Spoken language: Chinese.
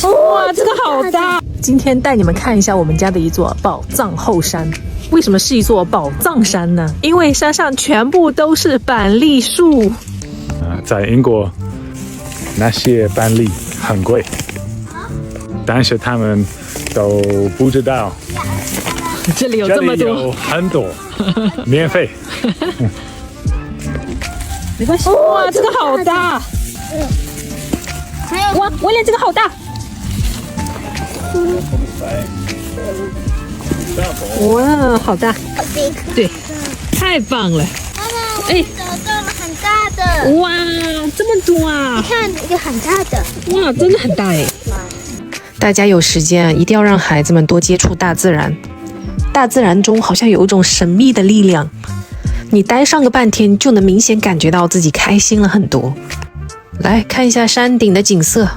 哇，这个好大！今天带你们看一下我们家的一座宝藏后山。为什么是一座宝藏山呢？因为山上全部都是板栗树。在英国，那些板栗很贵，但是他们都不知道。这里有这么多，有很多，免费。没关系。哇，这个好大！哇，威廉这个好大！哇，好大！对，太棒了！哎，找到了很大的！哇，这么多啊！你看一个很大的，哇，真的很大哎！大家有时间一定要让孩子们多接触大自然。大自然中好像有一种神秘的力量，你待上个半天就能明显感觉到自己开心了很多。来看一下山顶的景色，